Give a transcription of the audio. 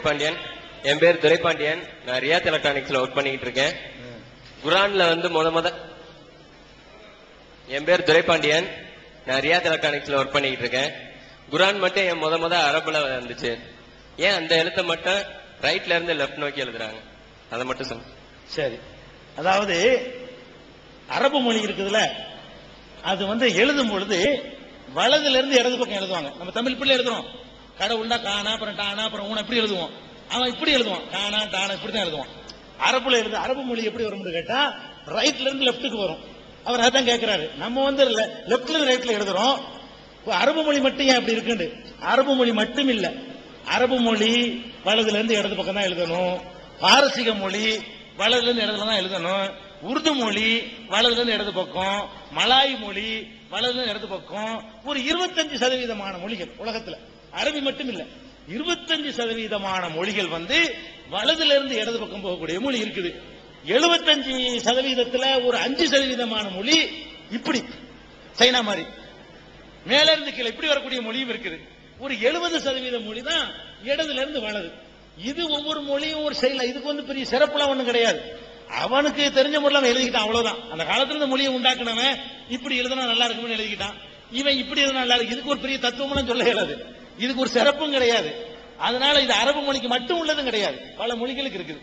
பாண்டியன். என் பேர் துரைபாண்டியன். நான் Riyadh எலக்ட்ரானிக்ஸ்ல work பண்ணிட்டு இருக்கேன். குரான்ல வந்து என் பேர் துரைபாண்டியன். நான் ரியாத் எலக்ட்ரானிக்ஸ்ல ஒர்க் பண்ணிட்டு இருக்கேன். குரான் மட்டும் என் அரபுல வந்துச்சு. ஏன் அந்த எழுத்தை மட்டும் ரைட்ல இருந்து லெப்ட் நோக்கி எழுதுறாங்க? அதை மட்டும் சொல்லுங்க. சரி, அதாவது அரபு மொழி இருக்குதுல, அது வந்து எழுதும் பொழுது வலதுல இருந்து இடது பக்கம் எழுதுவாங்க. நம்ம தமிழ் பிள்ளை எழுதுறோம், கடவுள்னா காணா அப்புறம் டானா அப்புறம் ஊனா இப்படி எழுதுவோம். அவன் இப்படி எழுதுவான், காணா டானா இப்படிதான் எழுதுவான். அரபு மொழி எப்படி வரும்னு கேட்டா ரைட்ல இருந்து லெப்டுக்கு வரும். அவர் அதான் கேட்கிறாரு. நம்ம வந்து லெப்ட்ல இருந்து ரைட்ல எழுதுறோம். அரபு மொழி மட்டும் ஏன் அப்படி இருக்கு? அரபு மொழி மட்டும் இல்ல, அரபு மொழி வலதுல இருந்து இடது பக்கம் தான் எழுதணும். பாரசீக மொழி வலதுல இருந்து இடத்துல தான் எழுதணும். உருது மொழி வலதுல இருந்து இடது பக்கம், மலாய் மொழி வலதுல இருந்து இடது பக்கம். ஒரு 25% மொழிகள் உலகத்துல, அரபி மட்டும் இல்ல, 25% மொழிகள் வந்து வலதுல இருந்து இடது பக்கம் போகக்கூடிய மொழி இருக்குது. 75% ஒரு 5% மொழி இப்படி சைனா மாதிரி மேல இருந்து கீழே இப்படி வரக்கூடிய மொழியும் இருக்குது. ஒரு 70% மொழி தான் இடதுல இருந்து வலது. இது ஒவ்வொரு மொழியும் ஒரு செயல. இதுக்கு வந்து பெரிய சிறப்புலாம் ஒண்ணும் கிடையாது. அவனுக்கு தெரிஞ்ச முறையில் அவன் எழுதிக்கிட்டான், அவ்வளவுதான். அந்த காலத்துல இந்த மொழியை உண்டாக்குனவன் இப்படி எழுதுனா நல்லா இருக்கும்னு எழுதிக்கிட்டான். இவன் இப்படி எழுதுனா நல்லா இருக்கு. இதுக்கு ஒரு பெரிய தத்துவம்லாம் சொல்ல இயலாது. இதுக்கு ஒரு சிறப்பும் கிடையாது. அதனால இது அரபு மொழிக்கு மட்டும் உள்ளதும் கிடையாது, பல மொழிகளுக்கு இருக்குது.